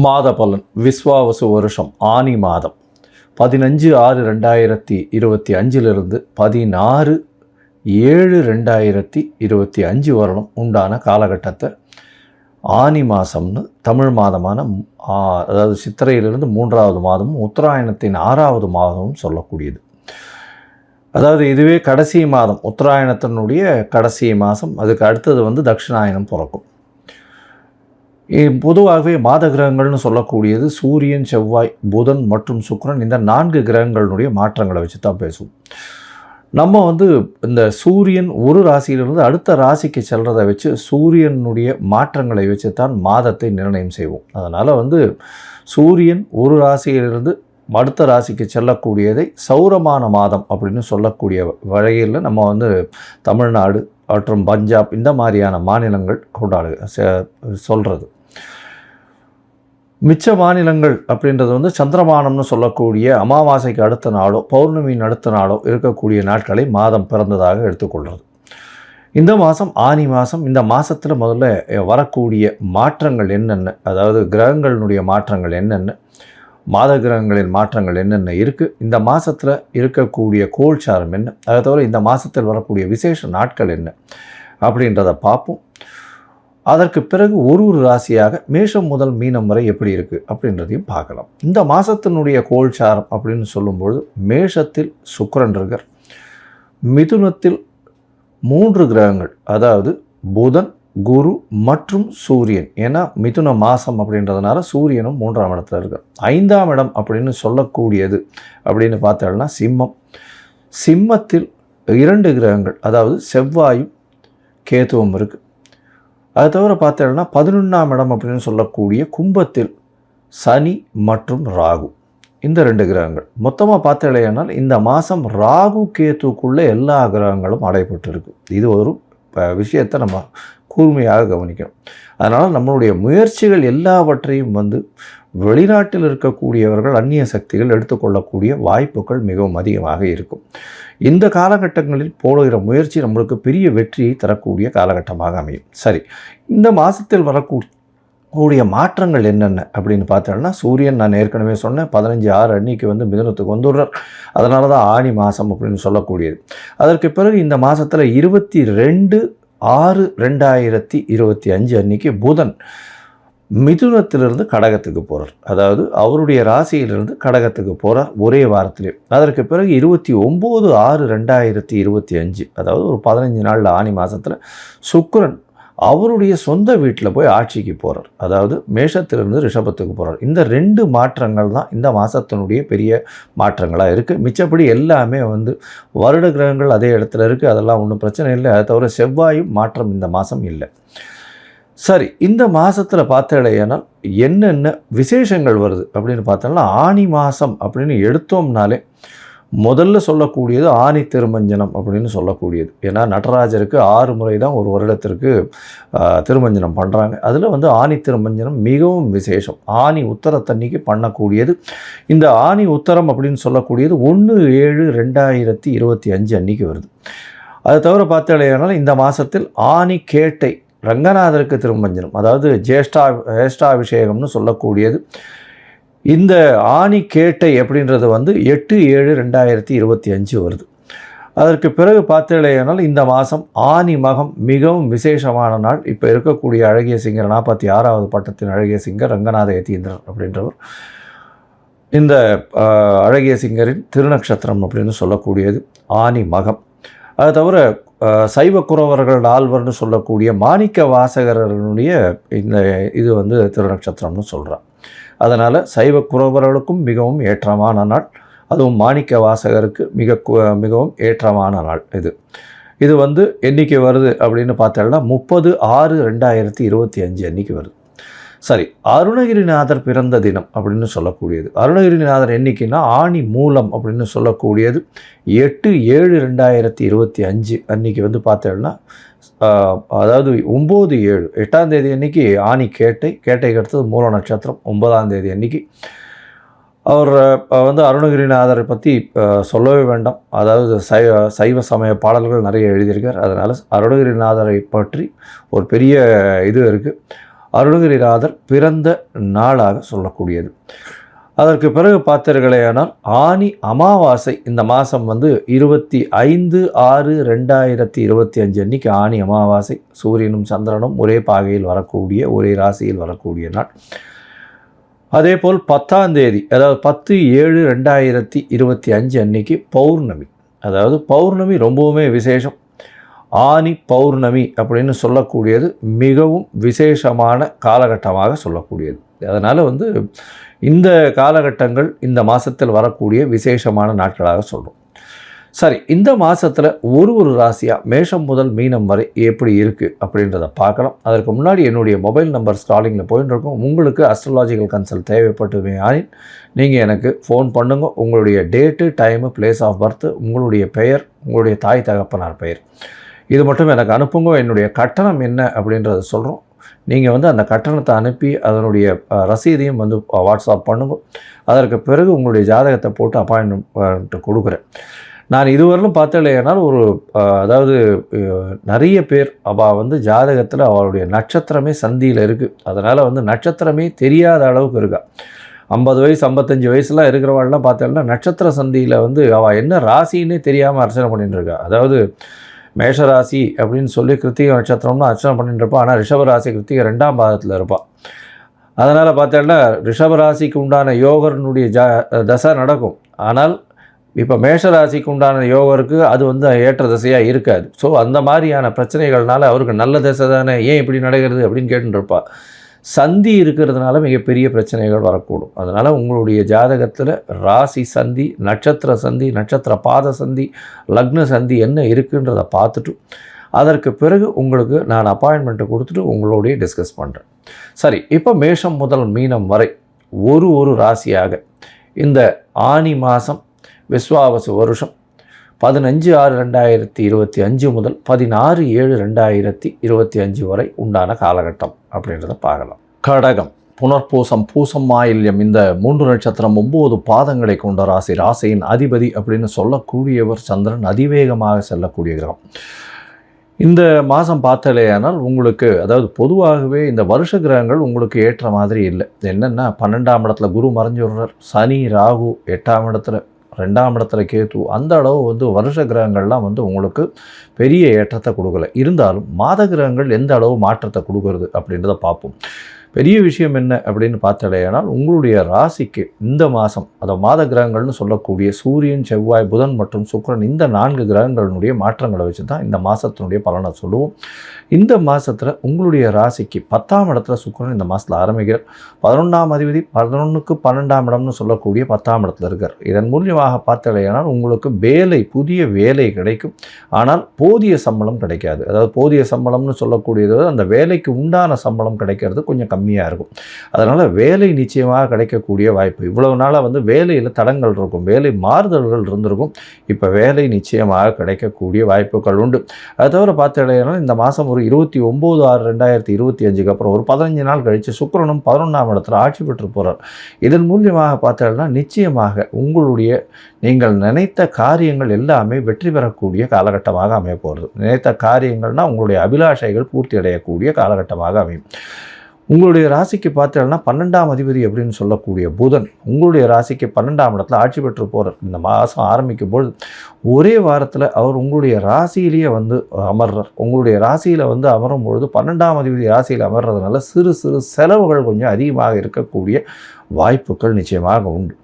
மாத பலன் விஸ்வாவசு வருஷம் ஆனி மாதம் 15/6/2025 16/7/2025 வரணும் உண்டான காலகட்டத்தை ஆனி மாதம்னு தமிழ் மாதமான அதாவது சித்திரையிலிருந்து 3வது மாதமும் உத்தராயணத்தின் 6வது மாதமும் சொல்லக்கூடியது. அதாவது இதுவே கடைசி மாதம், உத்தராயணத்தினுடைய கடைசி மாதம். அதுக்கு அடுத்தது தட்சிணாயனம் பிறக்கும். பொதுவாகவே மாத கிரகங்கள்னு சொல்லக்கூடியது சூரியன், செவ்வாய், புதன் மற்றும் சுக்கிரன், இந்த 4 கிரகங்களுடைய மாற்றங்களை வச்சு தான் பேசுவோம். நம்ம இந்த சூரியன் ஒரு ராசியிலிருந்து அடுத்த ராசிக்கு செல்றதை வச்சு சூரியனுடைய மாற்றங்களை வச்சு தான் மாதத்தை நிர்ணயம் செய்வோம். அதனால் சூரியன் ஒரு ராசியிலிருந்து அடுத்த ராசிக்கு செல்லக்கூடியதை சௌரமான மாதம் அப்படின்னு சொல்லக்கூடிய வகையில் நம்ம தமிழ்நாடு மற்றும் பஞ்சாப் இந்த மாதிரியான மாநிலங்கள் சொல்கிறது. மிச்ச மாநிலங்கள் அப்படின்றது சந்திரமானம்னு சொல்லக்கூடிய அமாவாசைக்கு அடுத்த நாளோ பௌர்ணமியின் அடுத்த நாளோ இருக்கக்கூடிய நாட்களை மாதம் பிறந்ததாக எடுத்துக்கொள்கிறது. இந்த மாதம் ஆனி மாதம். இந்த மாதத்தில் முதல்ல வரக்கூடிய மாற்றங்கள் என்னென்ன, அதாவது கிரகங்களினுடைய மாற்றங்கள் என்னென்ன, மாத கிரகங்களின் மாற்றங்கள் என்னென்ன இருக்குது, இந்த மாதத்தில் இருக்கக்கூடிய கோல்சாரம் என்ன, அதை தவிர இந்த மாதத்தில் வரக்கூடிய விசேஷ நாட்கள் என்ன அப்படின்றத பார்ப்போம். அதற்கு பிறகு ஒரு ராசியாக மேஷம் முதல் மீனம் வரை எப்படி இருக்குது அப்படின்றதையும் பார்க்கலாம். இந்த மாதத்தினுடைய கோல்சாரம் அப்படின்னு சொல்லும்பொழுது மேஷத்தில் சுக்கிரன் இருக்கார், மிதுனத்தில் 3 கிரகங்கள், அதாவது புதன், குரு மற்றும் சூரியன். ஏன்னா மிதுன மாதம் அப்படின்றதுனால சூரியனும் 3ஆம் இடத்துல இருக்கார். 5ஆம் இடம் அப்படின்னு சொல்லக்கூடியது அப்படின்னு பார்த்தோம்னா சிம்மம். சிம்மத்தில் 2 கிரகங்கள், அதாவது செவ்வாயும் கேதுவும் இருக்குது. அது தவிர பார்த்தோம்னா 11ஆம் இடம் அப்படின்னு சொல்லக்கூடிய கும்பத்தில் சனி மற்றும் ராகு, இந்த 2 கிரகங்கள். மொத்தமாக பார்த்தலையானால் இந்த மாதம் ராகு கேத்துக்குள்ளே எல்லா கிரகங்களும் அடைபட்டு இருக்குது. இது ஒரு விஷயத்தை நம்ம கூர்மையாக கவனிக்கணும். அதனால் நம்மளுடைய முயற்சிகள் எல்லாவற்றையும் வெளிநாட்டில் இருக்கக்கூடியவர்கள், அந்நிய சக்திகள் எடுத்துக்கொள்ளக்கூடிய வாய்ப்புகள் மிகவும் அதிகமாக இருக்கும். இந்த காலகட்டங்களில் போடுகிற முயற்சி நம்மளுக்கு பெரிய வெற்றியை தரக்கூடிய காலகட்டமாக அமையும். சரி, இந்த மாதத்தில் வரக்கூடிய மாற்றங்கள் என்னென்ன அப்படின்னு பார்த்தோம்னா, சூரியன் நான் ஏற்கனவே சொன்னேன் 15/6 அன்னைக்கு மிதுனத்துக்கு வந்துடுறார். அதனால தான் ஆனி மாதம் அப்படின்னு சொல்லக்கூடியது. அதற்கு பிறகு இந்த மாதத்தில் 22/6/2025 அன்னைக்கு புதன் மிதுனத்திலிருந்து கடகத்துக்கு போகிறார். அதாவது அவருடைய ராசியிலிருந்து கடகத்துக்கு போகிறார் ஒரே வாரத்திலே. அதற்கு பிறகு 29/6/2025, அதாவது ஒரு 15 நாளில் ஆனி மாதத்தில் சுக்கிரன் அவருடைய சொந்த வீட்டில் போய் ஆட்சிக்கு போகிறார். அதாவது மேஷத்திலிருந்து ரிஷபத்துக்கு போகிறார். இந்த 2 மாற்றங்கள் தான் இந்த மாதத்தினுடைய பெரிய மாற்றங்களாக இருக்குது. மிச்சப்படி எல்லாமே வருட கிரகங்கள் அதே இடத்துல இருக்குது, அதெல்லாம் ஒன்றும் பிரச்சனை இல்லை. அதை தவிர செவ்வாயும் மாற்றம் இந்த மாதம் இல்லை. சரி, இந்த மாதத்தில் பார்த்தடையானால் என்னென்ன விசேஷங்கள் வருது அப்படின்னு பார்த்தோம்னா, ஆனி மாதம் அப்படின்னு எடுத்தோம்னாலே முதல்ல சொல்லக்கூடியது ஆனி திருமஞ்சனம் அப்படின்னு சொல்லக்கூடியது. ஏன்னா நடராஜருக்கு 6 முறை தான் ஒரு வருடத்திற்கு திருமஞ்சனம் பண்ணுறாங்க. அதில் ஆனி திருமஞ்சனம் மிகவும் விசேஷம். ஆனி உத்தரத்தன்னைக்கு பண்ணக்கூடியது. இந்த ஆனி உத்தரம் அப்படின்னு சொல்லக்கூடியது 1/7/2025 அன்னைக்கு வருது. அதை தவிர பார்த்தடையானால் இந்த மாதத்தில் ஆனி கேட்டை ரங்கநாதருக்கு திருமஞ்சனம், அதாவது ஜேஷ்டாபிஷேகம்னு சொல்லக்கூடியது. இந்த ஆனி கேட்டை அப்படின்றது 8/7/2025 வருது. அதற்கு பிறகு பார்த்தீங்களேனால் இந்த மாதம் ஆனி மகம் மிகவும் விசேஷமான நாள். இப்போ இருக்கக்கூடிய அழகிய சிங்கர் 46வது பட்டத்தின் அழகிய சிங்கர் ரங்கநாத யதீந்திரர் அப்படின்றவர். இந்த அழகிய சிங்கரின் திருநக்ஷத்திரம் அப்படின்னு சொல்லக்கூடியது ஆனி மகம். அது தவிர சைவ குறவர்கள் ஆழ்வர்னு சொல்லக்கூடிய மாணிக்க வாசகரனுடைய இந்த இது திருநக்ஷத்திரம்னு சொல்கிறார். அதனால் சைவ குறவர்களுக்கும் மிகவும் ஏற்றமான நாள், அதுவும் மாணிக்க வாசகருக்கு மிகவும் ஏற்றமான நாள் இது. இது என்றைக்கு வருது அப்படின்னு பார்த்தோம்னா 30/6/2025 அன்றைக்கி வருது. சரி, அருணகிரிநாதர் பிறந்த தினம் அப்படின்னு சொல்லக்கூடியது. அருணகிரிநாதர் என்னைக்குன்னா ஆணி மூலம் அப்படின்னு சொல்லக்கூடியது 8/7/2025 அன்றைக்கி பார்த்தோம்னா, அதாவது 9/7 8ஆம் தேதி அன்றைக்கி ஆணி கேட்டைக்கு அடுத்தது மூல நட்சத்திரம். 9ஆம் தேதி அன்றைக்கி அவர் அருணகிரிநாதரை பற்றி சொல்லவே வேண்டாம். அதாவது சைவ சமய பாடல்கள் நிறைய எழுதியிருக்கார். அதனால் அருணகிரிநாதரை பற்றி ஒரு பெரிய இது இருக்குது. அருணகிரிநாதர் பிறந்த நாளாக சொல்லக்கூடியது. அதற்கு பிறகு பார்த்தீர்களேயானால் ஆனி அமாவாசை இந்த மாதம் 25/6/2025 அன்றைக்கி ஆனி அமாவாசை. சூரியனும் சந்திரனும் ஒரே பாகையில் வரக்கூடிய, ஒரே ராசியில் வரக்கூடிய நாள். அதே போல் 10ஆம் தேதி, அதாவது 10/7/2025 அன்றைக்கி பௌர்ணமி. அதாவது பௌர்ணமி ரொம்பவுமே விசேஷம். ஆனி பௌர்ணமி அப்படின்னு சொல்லக்கூடியது மிகவும் விசேஷமான காலகட்டமாக சொல்லக்கூடியது. அதனால் இந்த காலகட்டங்கள் இந்த மாதத்தில் வரக்கூடிய விசேஷமான நாட்களாக சொல்கிறோம். சரி, இந்த மாதத்தில் ஒரு ராசியாக மேஷம் முதல் மீனம் வரை எப்படி இருக்குது அப்படின்றத பார்க்கலாம். அதற்கு முன்னாடி என்னுடைய மொபைல் நம்பர் ஸ்டாலிங்கில் போயின்னு இருக்கும். உங்களுக்கு அஸ்ட்ராலாஜிக்கல் கன்சல்ட் தேவைப்பட்டுமே ஆனின் நீங்கள் எனக்கு ஃபோன் பண்ணுங்க. உங்களுடைய date, time, place of birth, உங்களுடைய பெயர், உங்களுடைய தாய் தகப்பனார் பெயர், இது மட்டும் எனக்கு அனுப்புங்க. என்னுடைய கட்டணம் என்ன அப்படின்றத சொல்கிறோம். நீங்கள் அந்த கட்டணத்தை அனுப்பி அதனுடைய ரசீதையும் வாட்ஸ்அப் பண்ணுங்க. அதற்கு பிறகு உங்களுடைய ஜாதகத்தை போட்டு அப்பாயின்மெண்ட் கொடுக்குறேன். நான் இதுவரையிலும் பார்த்தேனால் அதாவது நிறைய பேர் ஜாதகத்தில் அவளுடைய நட்சத்திரமே சந்தியில் இருக்குது. அதனால் நட்சத்திரமே தெரியாத அளவுக்கு இருக்கா. 50 வயசு 55 வயசுலாம் இருக்கிறவாள்லாம் பார்த்தேன்னா நட்சத்திர சந்தியில் அவள் என்ன ராசின்னே தெரியாமல் அர்ச்சனை பண்ணிட்டு இருக்கா. அதாவது மேஷராசி அப்படின்னு சொல்லி கிருத்திகை நட்சத்திரம்னு அர்ச்சனை பண்ணிட்டு இருப்பாள். ஆனால் ரிஷபராசி கிருத்திகை 2ஆம் பாதத்தில் இருப்பாள். அதனால் பார்த்தேன்னா ரிஷபராசிக்கு உண்டான யோகனுடைய தசை நடக்கும். ஆனால் இப்போ மேஷராசிக்கு உண்டான யோகருக்கு அது ஏற்ற திசையாக இருக்காது. ஸோ அந்த மாதிரியான பிரச்சனைகள்னால அவருக்கு நல்ல திசை தானே, ஏன் இப்படி நடக்கிறது அப்படின்னு கேட்டுருப்பாள். சந்தி இருக்கிறதுனால மிகப்பெரிய பிரச்சனைகள் வரக்கூடும். அதனால் உங்களுடைய ஜாதகத்தில் ராசி சந்தி, நட்சத்திர சந்தி, நட்சத்திர பாத சந்தி, லக்ன சந்தி என்ன இருக்குன்றதை பார்த்துட்டு அதற்கு பிறகு உங்களுக்கு நான் அப்பாயின்மெண்ட்டை கொடுத்துட்டு உங்களோடைய டிஸ்கஸ் பண்ணுறேன். சரி, இப்போ மேஷம் முதல் மீனம் வரை ஒரு ராசியாக இந்த ஆனி மாதம் விஸ்வாவசு வருஷம் 15/6/2025 முதல் 16/7/2025 வரை உண்டான காலகட்டம் அப்படின்றத பார்க்கலாம். கடகம், புனர்பூசம், பூசம், ஆயில்யம் இந்த 3 நட்சத்திரம் 9 பாதங்களை கொண்ட ராசி. ராசியின் அதிபதி அப்படின்னு சொல்லக்கூடியவர் சந்திரன், அதிவேகமாக செல்லக்கூடிய கிரகம். இந்த மாதம் பார்த்தாலேயானால் உங்களுக்கு, அதாவது பொதுவாகவே இந்த வருஷ கிரகங்கள் உங்களுக்கு ஏற்ற மாதிரி இல்லை. என்னென்னா 12ஆம் இடத்துல குரு மறைஞ்சுடுறார், சனி ராகு 8ஆம் இடத்துல, 2ஆம் இடத்துல கேது. அந்த அளவு வருஷ கிரகங்கள்லாம் உங்களுக்கு பெரிய ஏற்றத்தை கொடுக்கல. இருந்தாலும் மாத கிரகங்கள் எந்த அளவு மாற்றத்தை கொடுக்கறது அப்படின்றத பார்ப்போம். பெரிய விஷயம் என்ன அப்படின்னு பார்த்தாலேயானால் உங்களுடைய ராசிக்கு இந்த மாதம், அதை மாத கிரகங்கள்னு சொல்லக்கூடிய சூரியன், செவ்வாய், புதன் மற்றும் சுக்கிரன், இந்த 4 கிரகங்களுடைய மாற்றங்களை வச்சு தான் இந்த மாதத்தினுடைய பலனை சொல்லுவோம். இந்த மாதத்தில் உங்களுடைய ராசிக்கு 10ஆம் இடத்துல சுக்கிரன் இந்த மாதத்தில் ஆரம்பிக்கிறார். 11ஆம் அதிபதி 11க்கு 12ஆம் இடம்னு சொல்லக்கூடிய 10ஆம் இடத்துல இருக்கார். இதன் மூலியமாக பார்த்தாலேயானால் உங்களுக்கு வேலை, புதிய வேலை கிடைக்கும். ஆனால் போதிய சம்பளம் கிடைக்காது. அதாவது போதிய சம்பளம்னு சொல்லக்கூடியது அந்த வேலைக்கு உண்டான சம்பளம் கிடைக்கிறது கொஞ்சம் கம்மியாக இருக்கும். அதனால் வேலை நிச்சயமாக கிடைக்கக்கூடிய வாய்ப்பு. இவ்வளவு நாளாக வேலையில் தடங்கள் இருக்கும், வேலை மாறுதல்கள் இருந்திருக்கும். இப்போ வேலை நிச்சயமாக கிடைக்கக்கூடிய வாய்ப்புகள் உண்டு. அது தவிர பார்த்தாலேயானால் இந்த மாதம் ஒரு 29/6/2025 அப்புறம் ஒரு 15 நாள் கழித்து சுக்கிரனும் 11ஆம் இடத்துல ஆட்சி பெற்று போகிறார். இதன் மூலியமாக பார்த்தோம்னா நிச்சயமாக உங்களுடைய நீங்கள் நினைத்த காரியங்கள் எல்லாமே வெற்றி பெறக்கூடிய காலகட்டமாக அமைய போகிறது. நினைத்த காரியங்கள்னால் உங்களுடைய அபிலாஷைகள் பூர்த்தி அடையக்கூடிய காலகட்டமாக அமையும். உங்களுடைய ராசிக்கு பார்த்தீங்கன்னா 12ஆம் அதிபதி அப்படின்னு சொல்லக்கூடிய புதன் உங்களுடைய ராசிக்கு 12ஆம் இடத்துல ஆட்சி பெற்று போகிறார். இந்த மாதம் ஆரம்பிக்கும் பொழுது ஒரே வாரத்தில் அவர் உங்களுடைய ராசியிலேயே அமர்றார். உங்களுடைய ராசியில் அமரும் பொழுது 12ஆம் அதிபதி ராசியில் அமர்றதுனால சிறு சிறு செலவுகள் கொஞ்சம் அதிகமாக இருக்கக்கூடிய வாய்ப்புகள் நிச்சயமாக உண்டு.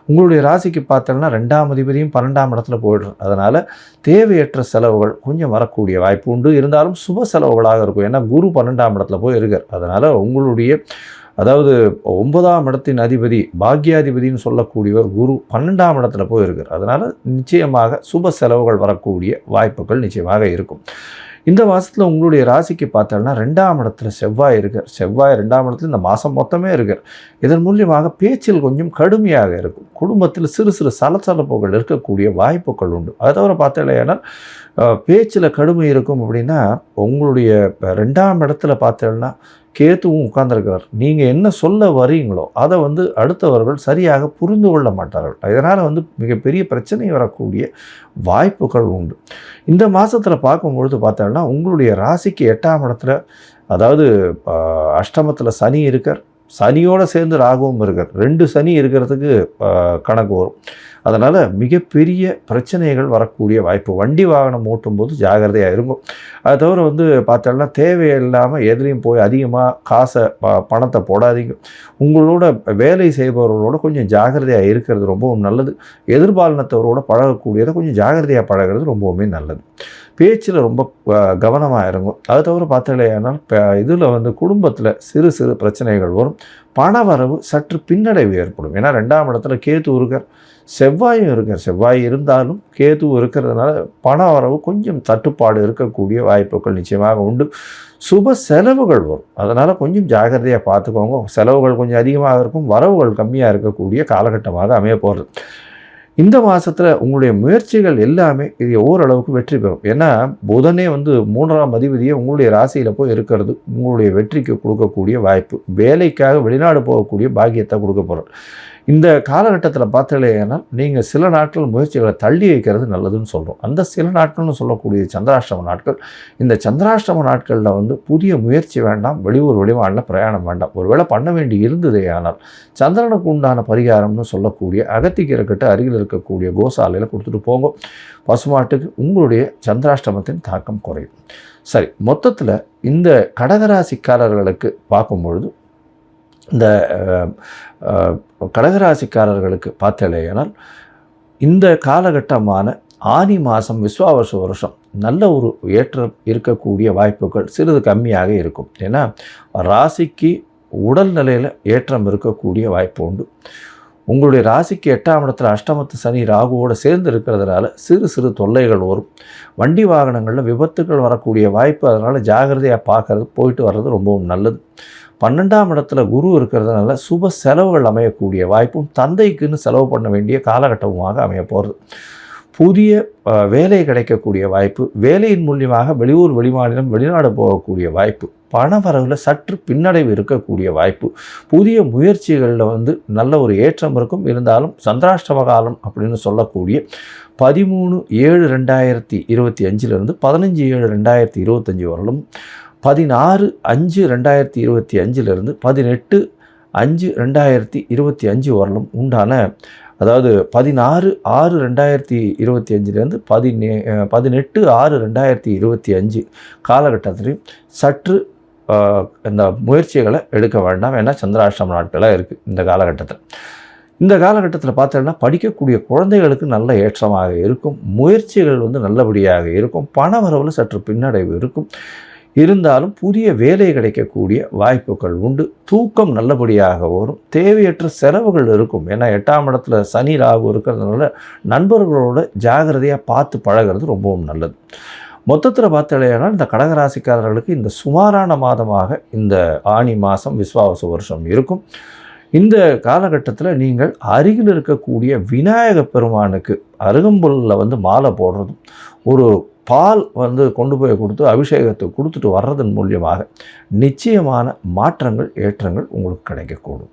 உங்களுடைய ராசிக்கு பார்த்தோம்னா 2ஆம் அதிபதியும் 12ஆம் இடத்துல போய்டுறார். அதனால் தேவையற்ற செலவுகள் கொஞ்சம் வரக்கூடிய வாய்ப்பு உண்டு. இருந்தாலும் சுப செலவுகளாக இருக்கும். ஏன்னா குரு 12ஆம் இடத்துல போய் இருக்கார். அதனால் உங்களுடைய, அதாவது 9ஆம் இடத்தின் அதிபதி பாக்யாதிபதினு சொல்லக்கூடியவர் குரு 12ஆம் இடத்துல போய் இருக்கார். அதனால் நிச்சயமாக சுப செலவுகள் வரக்கூடிய வாய்ப்புகள் நிச்சயமாக இருக்கும். இந்த மாதத்தில் உங்களுடைய ராசிக்கு பார்த்தோம்னா 2ஆம் இடத்துல செவ்வாய் இருக்கார். செவ்வாய் 2ஆம் இடத்துல இந்த மாதம் மொத்தமே இருக்கார். இதன் மூலியமாக பேச்சில் கொஞ்சம் கடுமையாக இருக்கும். குடும்பத்தில் சிறு சிறு சலசலப்புகள் இருக்கக்கூடிய வாய்ப்புகள் உண்டு. அதை தவிர பார்த்தோம்னா பேச்சில் கடுமை இருக்கும். அப்படின்னா உங்களுடைய 2ஆம் இடத்துல பார்த்தோம்னா கேத்துவும் உட்கார்ந்துருக்கிறார். நீங்கள் என்ன சொல்ல வரீங்களோ அதை வந்து அடுத்தவர்கள் சரியாக புரிந்து கொள்ள மாட்டார்கள். இதனால் வந்து மிகப்பெரிய பிரச்சனை வரக்கூடிய வாய்ப்புகள் உண்டு. இந்த மாதத்தில் பார்க்கும்பொழுது பார்த்தோம்னா உங்களுடைய ராசிக்கு 8ஆம் இடத்துல, அதாவது அஷ்டமத்தில் சனி இருக்கார், சனியோடு சேர்ந்து ராகுவும் இருக்கார். 2 சனி இருக்கிறதுக்கு கணக்கு வரும். அதனால் மிகப்பெரிய பிரச்சனைகள் வரக்கூடிய வாய்ப்பு. வண்டி வாகனம் ஓட்டும்போது ஜாகிரதையாக இருக்கும். அது தவிர வந்து பார்த்தோம்னா தேவையில்லாமல் எதுலேயும் போய் அதிகமாக காசை பணத்தை போடாதீங்க. உங்களோட வேலை செய்பவர்களோட கொஞ்சம் ஜாகிரதையாக இருக்கிறது ரொம்பவும் நல்லது. எதிர்பாலினத்தவரோட பழகக்கூடியதை கொஞ்சம் ஜாகிரதையாக பழகிறது ரொம்பவுமே நல்லது. பேச்சில் ரொம்ப கவனமாக இருக்கும். அது தவிர பார்த்தலையானால் இதில் வந்து குடும்பத்தில் சிறு சிறு பிரச்சனைகள் வரும். பண வரவு சற்று பின்னடைவு ஏற்படும். ஏன்னா 2ஆம் இடத்துல கேது இருக்கார், செவ்வாயும் இருக்கார். செவ்வாய் இருந்தாலும் கேது இருக்கிறதுனால பண வரவு கொஞ்சம் தட்டுப்பாடு இருக்கக்கூடிய வாய்ப்புகள் நிச்சயமாக உண்டு. சுப செலவுகள் வரும். அதனால் கொஞ்சம் ஜாகிரதையாக பார்த்துக்கோங்க. செலவுகள் கொஞ்சம் அதிகமாக இருக்கும், வரவுகள் கம்மியாக இருக்கக்கூடிய காலகட்டமாக அமைய போகிறது. இந்த மாதத்தில் உங்களுடைய முயற்சிகள் எல்லாமே இது ஓரளவுக்கு வெற்றி பெறும். ஏன்னா புதனே வந்து 3ஆம் அதிபதியை உங்களுடைய ராசியில் போய் இருக்கிறது உங்களுடைய வெற்றிக்கு கொடுக்கக்கூடிய வாய்ப்பு. வேலைக்காக வெளிநாடு போகக்கூடிய பாக்கியத்தை கொடுக்க போகிறார். இந்த காலகட்டத்தில் பார்த்தீங்கன்னா நீங்கள் சில நாட்கள் முயற்சிகளை தள்ளி வைக்கிறது நல்லதுன்னு சொல்கிறோம். அந்த சில நாட்கள்னு சொல்லக்கூடிய சந்திராஷ்டம நாட்கள். இந்த சந்திராஷ்டம நாட்களில் வந்து புதிய முயற்சி வேண்டாம், வெளியூர் வெளிமாநில பிரயாணம் வேண்டாம். ஒருவேளை பண்ண வேண்டி இருந்ததே ஆனால் சந்திரனுக்கு உண்டான பரிகாரம்னு சொல்லக்கூடிய அகத்திக்கீரைக்கிட்ட அருகில் இருக்கக்கூடிய கோசாலையில் கொடுத்துட்டு போங்க. பசுமாட்டுக்கு உங்களுடைய சந்திராஷ்டமத்தின் தாக்கம் குறையும். சரி, மொத்தத்தில் இந்த கடகராசிக்காரர்களுக்கு பார்க்கும்பொழுது இந்த கடகராசிக்காரர்களுக்கு பார்த்தலையானால் இந்த காலகட்டமான ஆனி மாதம் விஸ்வாவச வருஷம் நல்ல ஒரு ஏற்றம் இருக்கக்கூடிய வாய்ப்புகள் சிறிது கம்மியாக இருக்கும். ஏன்னா ராசிக்கு உடல் நிலையில் ஏற்றம் இருக்கக்கூடிய வாய்ப்பு உண்டு. உங்களுடைய ராசிக்கு 8ஆம் இடத்துல அஷ்டமத்து சனி ராகுவோடு சேர்ந்து இருக்கிறதுனால சிறு சிறு தொல்லைகள் வரும். வண்டி வாகனங்களில் விபத்துகள் வரக்கூடிய வாய்ப்பு. அதனால் ஜாகிரதையாக பார்க்கறது, போயிட்டு வர்றது ரொம்பவும் நல்லது. 12ஆம் இடத்துல குரு இருக்கிறதுனால சுப செலவுகள் அமையக்கூடிய வாய்ப்பும், தந்தைக்குன்னு செலவு பண்ண வேண்டிய காலகட்டமாக அமைய போகிறது. புதிய வேலை கிடைக்கக்கூடிய வாய்ப்பு, வேலையின் மூலியமாக வெளியூர் வெளிமாநிலம் வெளிநாடு போகக்கூடிய வாய்ப்பு, பண வரவில் சற்று பின்னடைவு இருக்கக்கூடிய வாய்ப்பு. புதிய முயற்சிகளில் வந்து நல்ல ஒரு ஏற்றம் இருக்கும். இருந்தாலும் சந்திராஷ்டம காலம் அப்படின்னு சொல்லக்கூடிய 13/7/2025 15/7/2025 வரலும், 16/5/2025 18/5/2025 வரலும் உண்டான, அதாவது 16/6/2025 18/6/2025 காலகட்டத்திலையும் சற்று இந்த முயற்சிகளை எடுக்க வேண்டாம். ஏன்னா சந்திராஷ்டம நாட்களாக இருக்குது இந்த காலகட்டத்தில். இந்த காலகட்டத்தில் பார்த்தோன்னா படிக்கக்கூடிய குழந்தைகளுக்கு நல்ல ஏற்றமாக இருக்கும். முயற்சிகள் வந்து நல்லபடியாக இருக்கும். பண வரவில் சற்று பின்னடைவு இருக்கும். இருந்தாலும் புதிய வேலை கிடைக்கக்கூடிய வாய்ப்புகள் உண்டு. தூக்கம் நல்லபடியாக வரும். தேவையற்ற செலவுகள் இருக்கும். ஏன்னா 8ஆம் இடத்துல சனி ராகு இருக்கிறதுனால நண்பர்களோட ஜாகிரதையாக பார்த்து பழகிறது ரொம்பவும் நல்லது. மொத்தத்தில் பார்த்தாலேனால் இந்த கடகராசிக்காரர்களுக்கு இந்த சுமாரான மாதமாக இந்த ஆனி மாதம் விஸ்வாவச வருஷம் இருக்கும். இந்த காலகட்டத்தில் நீங்கள் அருகில் இருக்கக்கூடிய விநாயக பெருமானுக்கு அருகம்புல்லில் வந்து மாலை போடுறதும், ஒரு பால் வந்து கொண்டு போய் கொடுத்து அபிஷேகத்தை கொடுத்துட்டு வர்றதன் மூலியமாக நிச்சயமான மாற்றங்கள் ஏற்றங்கள் உங்களுக்கு கிடைக்கக்கூடும்.